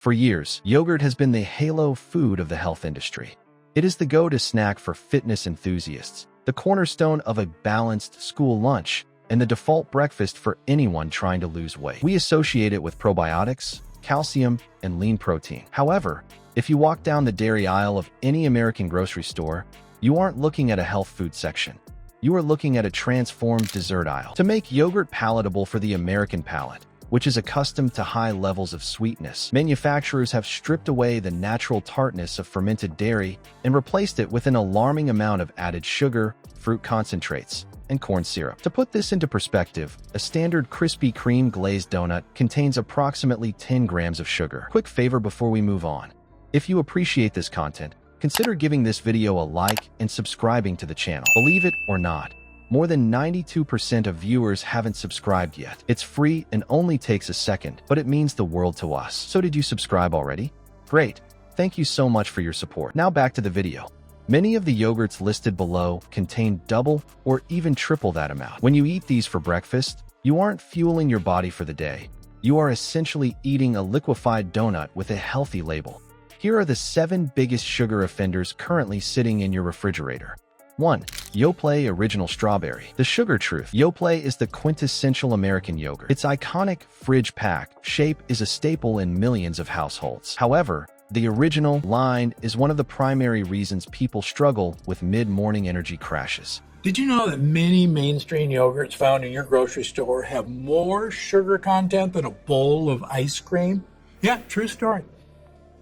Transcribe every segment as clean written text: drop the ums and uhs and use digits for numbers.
For years, yogurt has been the halo food of the health industry. It is the go-to snack for fitness enthusiasts, the cornerstone of a balanced school lunch, and the default breakfast for anyone trying to lose weight. We associate it with probiotics, calcium, and lean protein. However, if you walk down the dairy aisle of any American grocery store, you aren't looking at a health food section. You are looking at a transformed dessert aisle. To make yogurt palatable for the American palate, which is accustomed to high levels of sweetness, manufacturers have stripped away the natural tartness of fermented dairy and replaced it with an alarming amount of added sugar, fruit concentrates, and corn syrup. To put this into perspective, a standard Krispy Kreme glazed donut contains approximately 10 grams of sugar. Quick favor before we move on. If you appreciate this content, consider giving this video a like and subscribing to the channel. Believe it or not, more than 92% of viewers haven't subscribed yet. It's free and only takes a second, but it means the world to us. So did you subscribe already? Great. Thank you so much for your support. Now back to the video. Many of the yogurts listed below contain double or even triple that amount. When you eat these for breakfast, you aren't fueling your body for the day. You are essentially eating a liquefied donut with a healthy label. Here are the 7 biggest sugar offenders currently sitting in your refrigerator. 1. Yoplait Original Strawberry. The Sugar Truth. Yoplait is the quintessential American yogurt. Its iconic fridge pack shape is a staple in millions of households. However, the original line is one of the primary reasons people struggle with mid-morning energy crashes. Did you know that many mainstream yogurts found in your grocery store have more sugar content than a bowl of ice cream? Yeah, true story.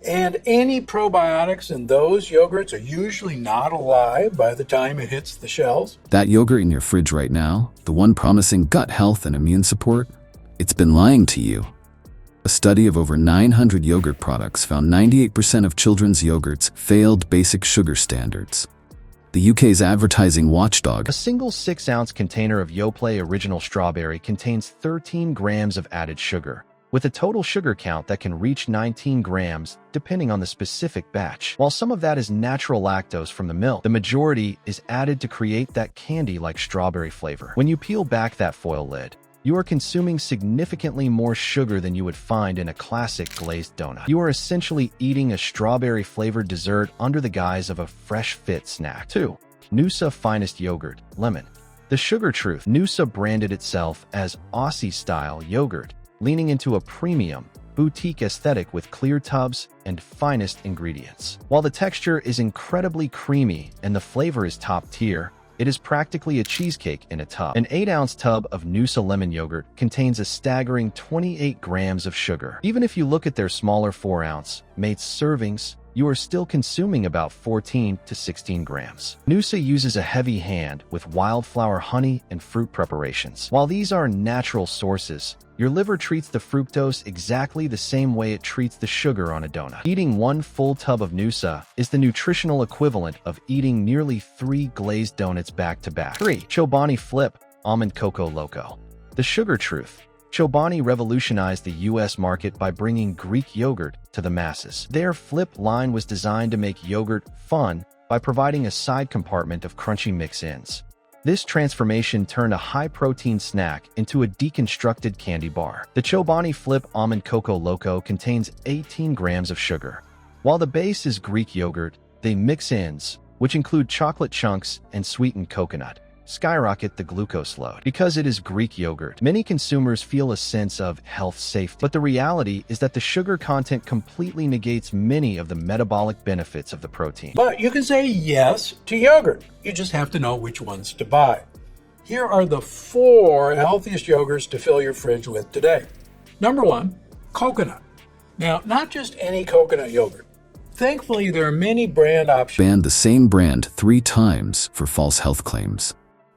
And any probiotics in those yogurts are usually not alive by the time it hits the shelves. That yogurt in your fridge right now, the one promising gut health and immune support, it's been lying to you. A study of over 900 yogurt products found 98% of children's yogurts failed basic sugar standards. The UK's advertising watchdog. A single 6-ounce container of Yoplait Original Strawberry contains 13 grams of added sugar, with a total sugar count that can reach 19 grams depending on the specific batch. While some of that is natural lactose from the milk, the majority is added to create that candy-like strawberry flavor. When you peel back that foil lid, you are consuming significantly more sugar than you would find in a classic glazed donut. You are essentially eating a strawberry-flavored dessert under the guise of a fresh fit snack. 2. Noosa Finest Yogurt Lemon. The Sugar Truth. Noosa branded itself as Aussie-style yogurt, leaning into a premium, boutique aesthetic with clear tubs and finest ingredients. While the texture is incredibly creamy and the flavor is top tier, it is practically a cheesecake in a tub. An 8-ounce tub of Noosa lemon yogurt contains a staggering 28 grams of sugar. Even if you look at their smaller 4-ounce Mates servings, you are still consuming about 14 to 16 grams. Noosa uses a heavy hand with wildflower honey and fruit preparations. While these are natural sources, your liver treats the fructose exactly the same way it treats the sugar on a donut. Eating 1 full tub of Noosa is the nutritional equivalent of eating nearly 3 glazed donuts back to back. 3. Chobani Flip Almond Coco Loco. The Sugar Truth. Chobani revolutionized the U.S. market by bringing Greek yogurt to the masses. Their Flip line was designed to make yogurt fun by providing a side compartment of crunchy mix-ins. This transformation turned a high-protein snack into a deconstructed candy bar. The Chobani Flip Almond Coco Loco contains 18 grams of sugar. While the base is Greek yogurt, they mix-ins, which include chocolate chunks and sweetened coconut, skyrocket the glucose load. Because it is Greek yogurt, many consumers feel a sense of health safety. But the reality is that the sugar content completely negates many of the metabolic benefits of the protein. But you can say yes to yogurt. You just have to know which ones to buy. Here are the 4 healthiest yogurts to fill your fridge with today. Number 1, coconut. Now, not just any coconut yogurt. Thankfully, there are many brand options. Banned the same brand 3 times for false health claims.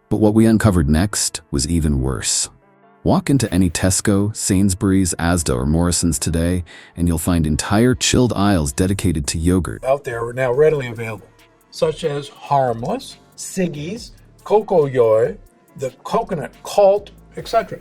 But what we uncovered next was even worse. Walk into any Tesco, Sainsbury's, Asda, or Morrison's today, and you'll find entire chilled aisles dedicated to yogurt. Out there are now readily available, such as Harmless, Siggi's, Coco Yoy, the Coconut Cult, etc.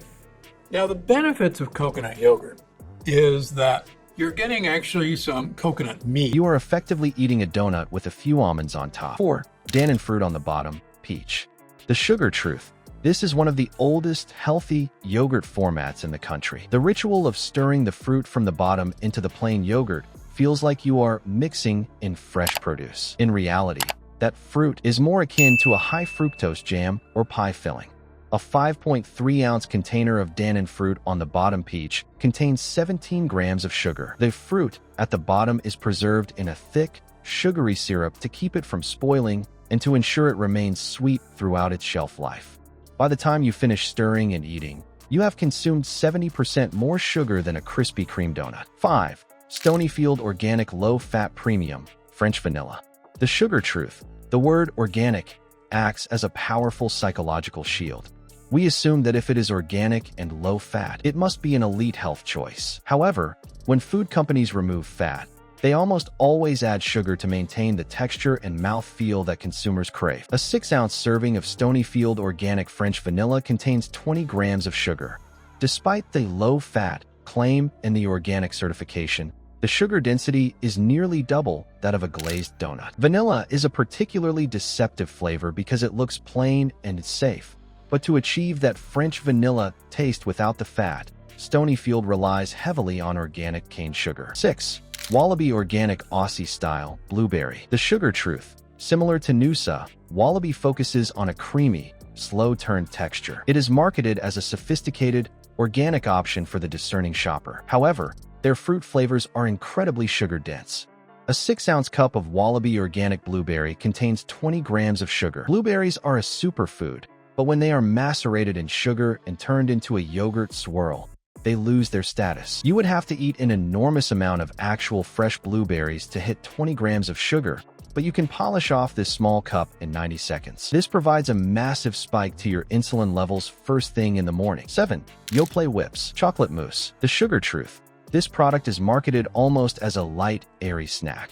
Now, the benefits of coconut yogurt is that you're getting actually some coconut meat. You are effectively eating a donut with a few almonds on top. 4. Dannon Fruit on the bottom. Peach. The Sugar Truth. This is one of the oldest healthy yogurt formats in the country. The ritual of stirring the fruit from the bottom into the plain yogurt feels like you are mixing in fresh produce. In reality, that fruit is more akin to a high fructose jam or pie filling. A 5.3-ounce container of Dannon fruit on the bottom peach contains 17 grams of sugar. The fruit at the bottom is preserved in a thick, sugary syrup to keep it from spoiling and to ensure it remains sweet throughout its shelf life. By the time you finish stirring and eating, you have consumed 70% more sugar than a Krispy Kreme donut. 5. Stonyfield Organic Low-Fat Premium French Vanilla. The sugar truth. The word organic acts as a powerful psychological shield. We assume that if it is organic and low-fat, it must be an elite health choice. However, when food companies remove fat, they almost always add sugar to maintain the texture and mouthfeel that consumers crave. A 6-ounce serving of Stonyfield Organic French Vanilla contains 20 grams of sugar. Despite the low-fat claim and the organic certification, the sugar density is nearly double that of a glazed donut. Vanilla is a particularly deceptive flavor because it looks plain and it's safe. But to achieve that French vanilla taste without the fat, Stonyfield relies heavily on organic cane sugar. 6. Wallaby Organic Aussie Style Blueberry. The sugar truth. Similar to Noosa, Wallaby focuses on a creamy, slow-turn texture. It is marketed as a sophisticated, organic option for the discerning shopper. However, their fruit flavors are incredibly sugar-dense. A 6-ounce cup of Wallaby Organic Blueberry contains 20 grams of sugar. Blueberries are a superfood, but when they are macerated in sugar and turned into a yogurt swirl, they lose their status. You would have to eat an enormous amount of actual fresh blueberries to hit 20 grams of sugar, but you can polish off this small cup in 90 seconds. This provides a massive spike to your insulin levels first thing in the morning. 7. Yoplait Whips Chocolate Mousse. The sugar truth. This product is marketed almost as a light, airy snack.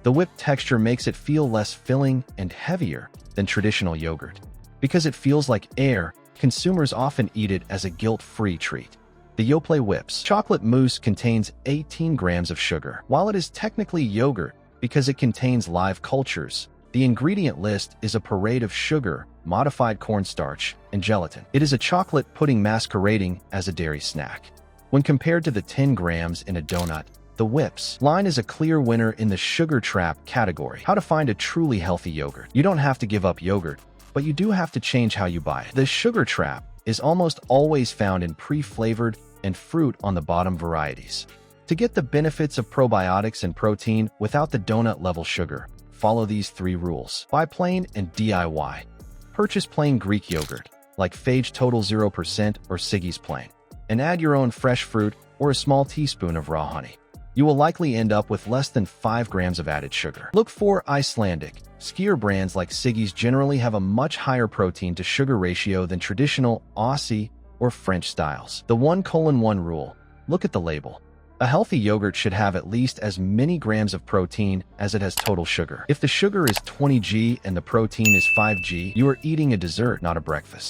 The whipped texture makes it feel less filling and heavier than traditional yogurt. Because it feels like air, consumers often eat it as a guilt-free treat. The Yoplait Whips Chocolate Mousse contains 18 grams of sugar. While it is technically yogurt because it contains live cultures, the ingredient list is a parade of sugar, modified cornstarch, and gelatin. It is a chocolate pudding masquerading as a dairy snack. When compared to the 10 grams in a donut, the Whips line is a clear winner in the sugar trap category. How to find a truly healthy yogurt. You don't have to give up yogurt, but you do have to change how you buy it. The sugar trap is almost always found in pre-flavored and fruit on the bottom varieties. To get the benefits of probiotics and protein without the donut-level sugar, follow these 3 rules. Buy plain and DIY. Purchase plain Greek yogurt, like Phage Total 0% or Siggy's Plain, and add your own fresh fruit or a small teaspoon of raw honey. You will likely end up with less than 5 grams of added sugar. Look for Icelandic. Skyr brands like Siggy's generally have a much higher protein-to-sugar ratio than traditional Aussie or French styles. The 1:1 rule. Look at the label. A healthy yogurt should have at least as many grams of protein as it has total sugar. If the sugar is 20 g and the protein is 5 g, you are eating a dessert, not a breakfast.